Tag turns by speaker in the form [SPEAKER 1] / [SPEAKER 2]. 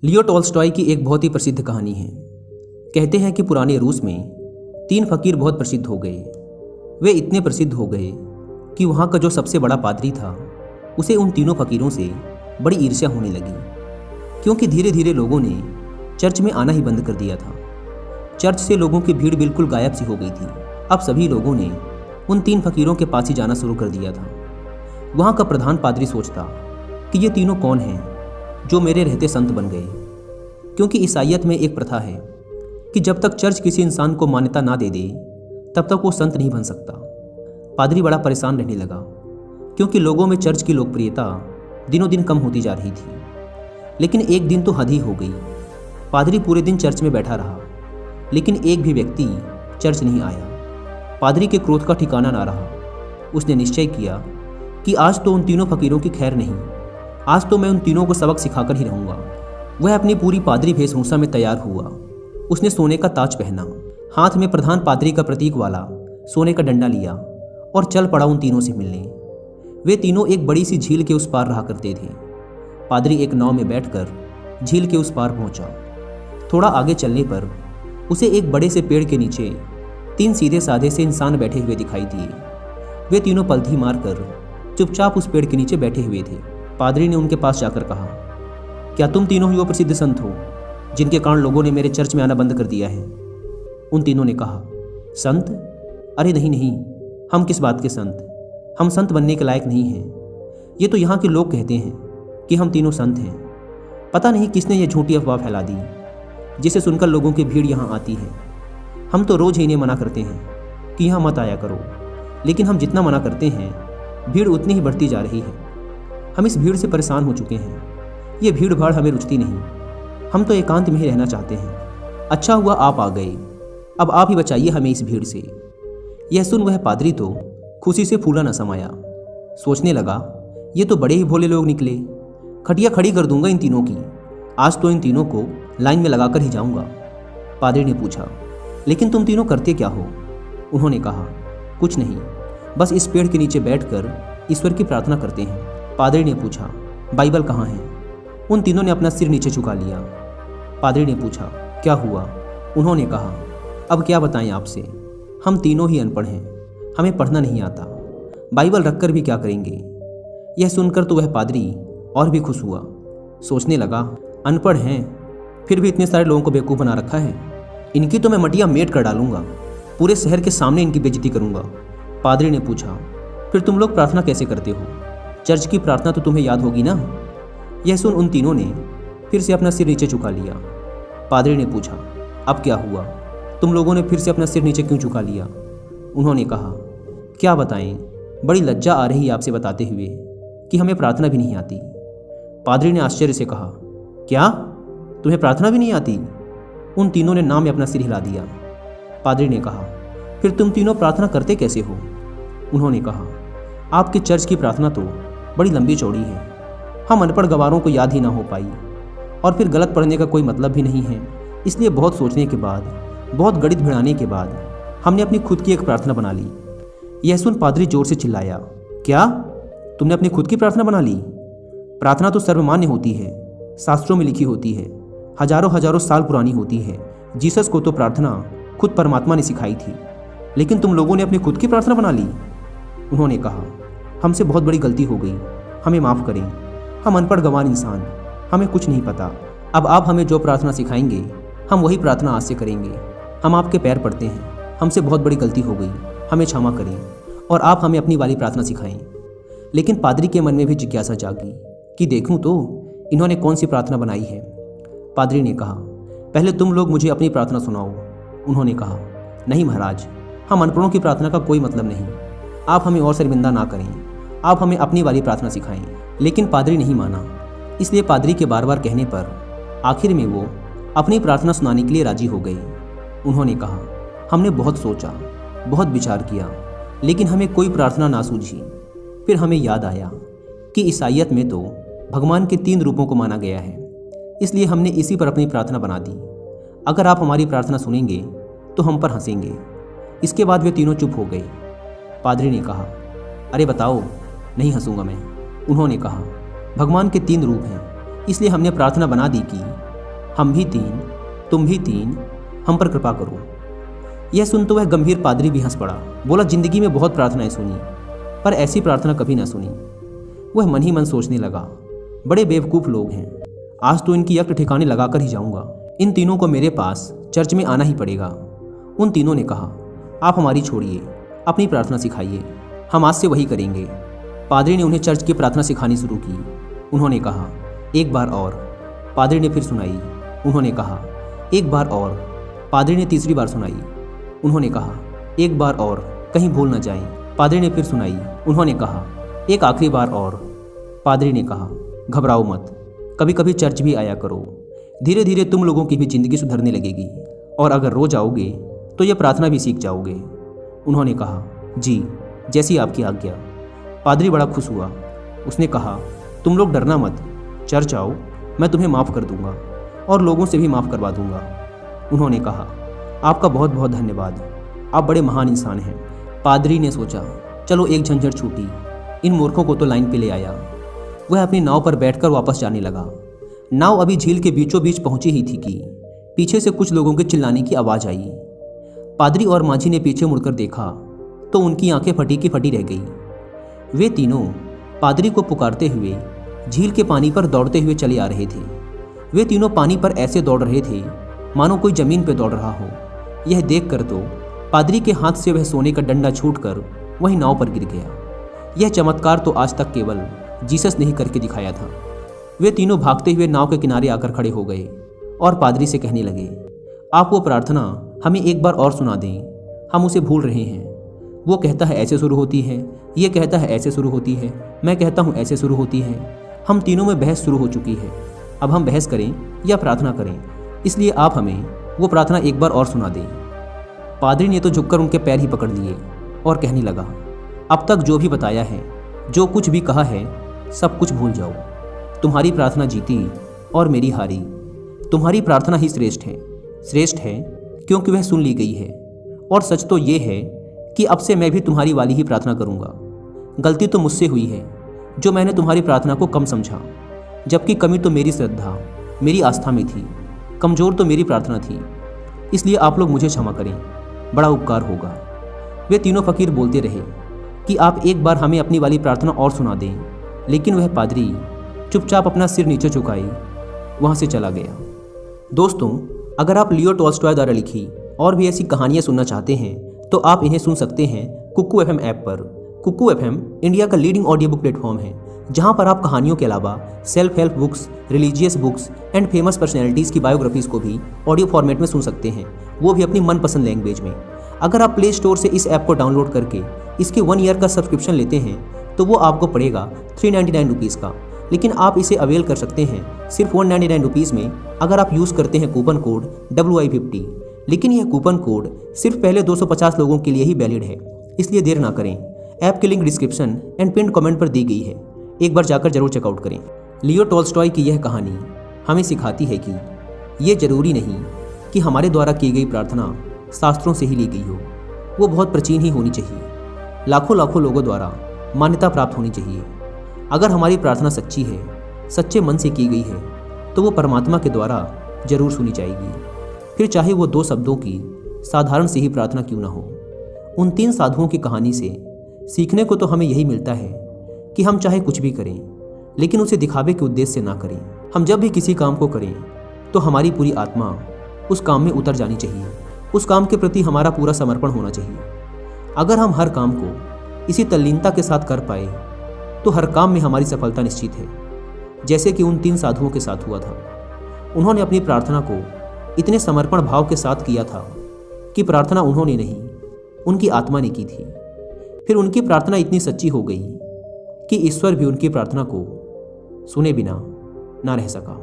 [SPEAKER 1] Leo Tolstoy की एक बहुत ही प्रसिद्ध कहानी है। कहते हैं कि पुराने रूस में 3 फकीर बहुत प्रसिद्ध हो गए। वे इतने प्रसिद्ध हो गए कि वहाँ का जो सबसे बड़ा पादरी था उसे उन तीनों फकीरों से बड़ी ईर्ष्या होने लगी, क्योंकि धीरे धीरे लोगों ने चर्च में आना ही बंद कर दिया था। चर्च से लोगों की भीड़ बिल्कुल गायब सी हो गई थी। अब सभी लोगों ने उन 3 फकीरों के पास ही जाना शुरू कर दिया था। वहाँ का प्रधान पादरी सोचता कि ये तीनों कौन हैं जो मेरे रहते संत बन गए, क्योंकि ईसाईयत में एक प्रथा है कि जब तक चर्च किसी इंसान को मान्यता ना दे दे तब तक वो संत नहीं बन सकता। पादरी बड़ा परेशान रहने लगा, क्योंकि लोगों में चर्च की लोकप्रियता दिनों दिन कम होती जा रही थी। लेकिन एक दिन तो हद ही हो गई। पादरी पूरे दिन चर्च में बैठा रहा, लेकिन एक भी व्यक्ति चर्च नहीं आया। पादरी के क्रोध का ठिकाना ना रहा। उसने निश्चय किया कि आज तो उन तीनों फकीरों की खैर नहीं, आज तो मैं उन तीनों को सबक सिखाकर ही रहूंगा। वह अपनी पूरी पादरी वेशभूषा में तैयार हुआ। उसने सोने का ताज पहना, हाथ में प्रधान पादरी का प्रतीक वाला सोने का डंडा लिया और चल पड़ा उन तीनों से मिलने। वे तीनों एक बड़ी सी झील के उस पार रहा करते थे। पादरी एक नाव में बैठकर झील के उस पार पहुंचा। थोड़ा आगे चलने पर उसे एक बड़े से पेड़ के नीचे 3 सीधे साधे से इंसान बैठे हुए दिखाई दिए। वे तीनों पलथी मारकर चुपचाप उस पेड़ के नीचे बैठे हुए थे। पादरी ने उनके पास जाकर कहा, क्या तुम तीनों ही वो प्रसिद्ध संत हो जिनके कारण लोगों ने मेरे चर्च में आना बंद कर दिया है? उन तीनों ने कहा, संत? अरे नहीं नहीं, हम किस बात के संत? हम संत बनने के लायक नहीं हैं। ये तो यहाँ के लोग कहते हैं कि हम तीनों संत हैं। पता नहीं किसने ये झूठी अफवाह फैला दी, जिसे सुनकर लोगों की भीड़ यहाँ आती है। हम तो रोज़ ही इन्हें मना करते हैं कि यहाँ मत आया करो, लेकिन हम जितना मना करते हैं भीड़ उतनी ही बढ़ती जा रही है। हम इस भीड़ से परेशान हो चुके हैं। ये भीड़ भाड़ हमें रुचती नहीं। हम तो एकांत में ही रहना चाहते हैं। अच्छा हुआ आप आ गए। अब आप ही बचाइए हमें इस भीड़ से। यह सुन वह पादरी तो खुशी से फूला न समाया। सोचने लगा, ये तो बड़े ही भोले लोग निकले। खटिया खड़ी कर दूंगा इन तीनों की। आज तो इन तीनों को लाइन में लगाकर ही जाऊंगा। पादरी ने पूछा, लेकिन तुम तीनों करते क्या हो? उन्होंने कहा, कुछ नहीं, बस इस पेड़ के नीचे बैठकर ईश्वर की प्रार्थना करते हैं। पादरी ने पूछा, बाइबल कहाँ है? उन तीनों ने अपना सिर नीचे झुका लिया। पादरी ने पूछा, क्या हुआ? उन्होंने कहा, अब क्या बताएं आपसे, हम तीनों ही अनपढ़ हैं, हमें पढ़ना नहीं आता। बाइबल रखकर भी क्या करेंगे? यह सुनकर तो वह पादरी और भी खुश हुआ। सोचने लगा, अनपढ़ हैं फिर भी इतने सारे लोगों को बेवकूफ़ बना रखा है। इनकी तो मैं मटिया मेट कर डालूंगा, पूरे शहर के सामने इनकी बेइज्जती करूंगा। पादरी ने पूछा, फिर तुम लोग प्रार्थना कैसे करते हो? चर्च की प्रार्थना तो तुम्हें याद होगी ना? यह सुन उन तीनों ने फिर से अपना सिर नीचे झुका लिया। पादरी ने पूछा, अब क्या हुआ? तुम लोगों ने फिर से अपना सिर नीचे क्यों झुका लिया? उन्होंने कहा, क्या बताएं, बड़ी लज्जा आ रही है आपसे बताते हुए कि हमें प्रार्थना भी नहीं आती। पादरी ने आश्चर्य से कहा, क्या तुम्हें प्रार्थना भी नहीं आती? उन तीनों ने नाम में अपना सिर हिला दिया। पादरी ने कहा, फिर तुम तीनों प्रार्थना करते कैसे हो? उन्होंने कहा, आपके चर्च की प्रार्थना तो बड़ी लंबी चौड़ी है, हम अनपढ़ गवारों को याद ही ना हो पाई, और फिर गलत पढ़ने का कोई मतलब भी नहीं है। इसलिए बहुत सोचने के बाद, बहुत गणित भिड़ाने के बाद हमने अपनी खुद की एक प्रार्थना बना ली। यह सुन पादरी जोर से चिल्लाया, क्या तुमने अपनी खुद की प्रार्थना बना ली? प्रार्थना तो सर्वमान्य होती है, शास्त्रों में लिखी होती है, हजारों हजारों साल पुरानी होती है। जीसस को तो प्रार्थना खुद परमात्मा ने सिखाई थी, लेकिन तुम लोगों ने अपनी खुद की प्रार्थना बना ली। उन्होंने कहा, हमसे बहुत बड़ी गलती हो गई, हमें माफ़ करें। हम अनपढ़ गंवार इंसान, हमें कुछ नहीं पता। अब आप हमें जो प्रार्थना सिखाएंगे हम वही प्रार्थना आज से करेंगे। हम आपके पैर पड़ते हैं, हमसे बहुत बड़ी गलती हो गई, हमें क्षमा करें और आप हमें अपनी वाली प्रार्थना सिखाएं। लेकिन पादरी के मन में भी जिज्ञासा जागी कि देखूं तो इन्होंने कौन सी प्रार्थना बनाई है। पादरी ने कहा, पहले तुम लोग मुझे अपनी प्रार्थना सुनाओ। उन्होंने कहा, नहीं महाराज, हम अनपढ़ों की प्रार्थना का कोई मतलब नहीं, आप हमें और शर्मिंदा ना करें, आप हमें अपनी वाली प्रार्थना सिखाएं। लेकिन पादरी नहीं माना, इसलिए पादरी के बार बार कहने पर आखिर में वो अपनी प्रार्थना सुनाने के लिए राजी हो गए। उन्होंने कहा, हमने बहुत सोचा, बहुत विचार किया, लेकिन हमें कोई प्रार्थना ना सूझी। फिर हमें याद आया कि ईसाईयत में तो भगवान के 3 रूपों को माना गया है, इसलिए हमने इसी पर अपनी प्रार्थना बना दी। अगर आप हमारी प्रार्थना सुनेंगे तो हम पर हंसेंगे। इसके बाद वे तीनों चुप हो गए। पादरी ने कहा, अरे बताओ, नहीं हंसूंगा मैं। उन्होंने कहा, भगवान के 3 रूप हैं, इसलिए हमने प्रार्थना बना दी कि हम भी 3, तुम भी 3, हम पर कृपा करो। यह सुन तो वह गंभीर पादरी भी हंस पड़ा। बोला, जिंदगी में बहुत प्रार्थनाएं सुनी, पर ऐसी प्रार्थना कभी ना सुनी। वह मन ही मन सोचने लगा, बड़े बेवकूफ़ लोग हैं, आज तो इनकी यक्त ठिकाने लगाकर ही जाऊंगा। इन तीनों को मेरे पास चर्च में आना ही पड़ेगा। उन तीनों ने कहा, आप हमारी छोड़िए, अपनी प्रार्थना सिखाइए, हम आज से वही करेंगे। पादरी ने उन्हें चर्च की प्रार्थना सिखानी शुरू की। उन्होंने कहा, एक बार और। पादरी ने फिर सुनाई। उन्होंने कहा, एक बार और। पादरी ने तीसरी बार सुनाई। उन्होंने कहा, एक बार और, कहीं भूल न जाएं। पादरी ने फिर सुनाई। उन्होंने कहा, एक आखिरी बार और। पादरी ने कहा, घबराओ मत, कभी कभी चर्च भी आया करो, धीरे धीरे तुम लोगों की भी जिंदगी सुधरने लगेगी, और अगर रोज आओगे तो यह प्रार्थना भी सीख जाओगे। उन्होंने कहा, जी, जैसी आपकी आज्ञा। पादरी बड़ा खुश हुआ। उसने कहा, तुम लोग डरना मत, चर्च आओ, मैं तुम्हें माफ़ कर दूंगा और लोगों से भी माफ़ करवा दूंगा। उन्होंने कहा, आपका बहुत बहुत धन्यवाद, आप बड़े महान इंसान हैं। पादरी ने सोचा, चलो एक झंझट छूटी, इन मूर्खों को तो लाइन पे ले आया। वह अपनी नाव पर बैठकर वापस जाने लगा। नाव अभी झील के बीचों बीच पहुंची ही थी कि पीछे से कुछ लोगों के चिल्लाने की आवाज़ आई। पादरी और माझी ने पीछे मुड़कर देखा तो उनकी आंखें फटी की फटी रह गई। वे तीनों पादरी को पुकारते हुए झील के पानी पर दौड़ते हुए चले आ रहे थे। वे तीनों पानी पर ऐसे दौड़ रहे थे मानो कोई जमीन पर दौड़ रहा हो। यह देखकर तो पादरी के हाथ से वह सोने का डंडा छूटकर वही नाव पर गिर गया। यह चमत्कार तो आज तक केवल जीसस ने ही करके दिखाया था। वे तीनों भागते हुए नाव के किनारे आकर खड़े हो गए और पादरी से कहने लगे, आप वो प्रार्थना हमें एक बार और सुना दें, हम उसे भूल रहे हैं। वो कहता है ऐसे शुरू होती है, ये कहता है ऐसे शुरू होती है, मैं कहता हूँ ऐसे शुरू होती है। हम तीनों में बहस शुरू हो चुकी है। अब हम बहस करें या प्रार्थना करें, इसलिए आप हमें वो प्रार्थना एक बार और सुना दें। पादरी ने तो झुककर उनके पैर ही पकड़ लिए और कहने लगा, अब तक जो भी बताया है, जो कुछ भी कहा है, सब कुछ भूल जाओ। तुम्हारी प्रार्थना जीती और मेरी हारी। तुम्हारी प्रार्थना ही श्रेष्ठ है। श्रेष्ठ है क्योंकि वह सुन ली गई है, और सच तो ये है कि अब से मैं भी तुम्हारी वाली ही प्रार्थना करूंगा। गलती तो मुझसे हुई है जो मैंने तुम्हारी प्रार्थना को कम समझा, जबकि कमी तो मेरी श्रद्धा, मेरी आस्था में थी, कमज़ोर तो मेरी प्रार्थना थी। इसलिए आप लोग मुझे क्षमा करें, बड़ा उपकार होगा। वे तीनों फकीर बोलते रहे कि आप एक बार हमें अपनी वाली प्रार्थना और सुना दें, लेकिन वह पादरी चुपचाप अपना सिर नीचे झुकाए वहाँ से चला गया। दोस्तों, अगर आप लियो टॉल्स्टॉय द्वारा लिखी और भी ऐसी कहानियाँ सुनना चाहते हैं तो आप इन्हें सुन सकते हैं कुकू एफएम ऐप पर। कुकू एफएम इंडिया का लीडिंग ऑडियो बुक प्लेटफॉर्म है, जहां पर आप कहानियों के अलावा self help books, religious books and famous personalities की बायोग्राफीज़ को भी ऑडियो फॉर्मेट में सुन सकते हैं, वो भी अपनी मनपसंद लैंग्वेज में। अगर आप प्ले स्टोर से इस ऐप को डाउनलोड करके इसके 1 ईयर का सब्सक्रिप्शन लेते हैं तो वो आपको पड़ेगा 399 रुपीज़ का, लेकिन आप इसे अवेल कर सकते हैं सिर्फ 199 रुपीज़ में अगर आप यूज़ करते हैं कूपन कोड WI50। लेकिन यह कूपन कोड सिर्फ पहले 250 लोगों के लिए ही वैलिड है, इसलिए देर ना करें। ऐप की link description and pin comment पर दी गई है, एक बार जाकर जरूर चेकआउट करें। लियो टॉल्स्टॉय की यह कहानी हमें सिखाती है कि ये जरूरी नहीं कि हमारे द्वारा की गई प्रार्थना शास्त्रों से ही ली गई हो, वो बहुत प्राचीन ही होनी चाहिए, लाखों लाखों लोगों द्वारा मान्यता प्राप्त होनी चाहिए। अगर हमारी प्रार्थना सच्ची है, सच्चे मन से की गई है, तो वो परमात्मा के द्वारा जरूर सुनी जाएगी, फिर चाहे वो 2 शब्दों की साधारण सी ही प्रार्थना क्यों ना हो। उन 3 साधुओं की कहानी से सीखने को तो हमें यही मिलता है कि हम चाहे कुछ भी करें, लेकिन उसे दिखावे के उद्देश्य से ना करें। हम जब भी किसी काम को करें तो हमारी पूरी आत्मा उस काम में उतर जानी चाहिए, उस काम के प्रति हमारा पूरा समर्पण होना चाहिए। अगर हम हर काम को इसी तल्लीनता के साथ कर पाए तो हर काम में हमारी सफलता निश्चित है, जैसे कि उन 3 साधुओं के साथ हुआ था। उन्होंने अपनी प्रार्थना को इतने समर्पण भाव के साथ किया था कि प्रार्थना उन्होंने नहीं, उनकी आत्मा ने की थी। फिर उनकी प्रार्थना इतनी सच्ची हो गई कि ईश्वर भी उनकी प्रार्थना को सुने बिना ना रह सका।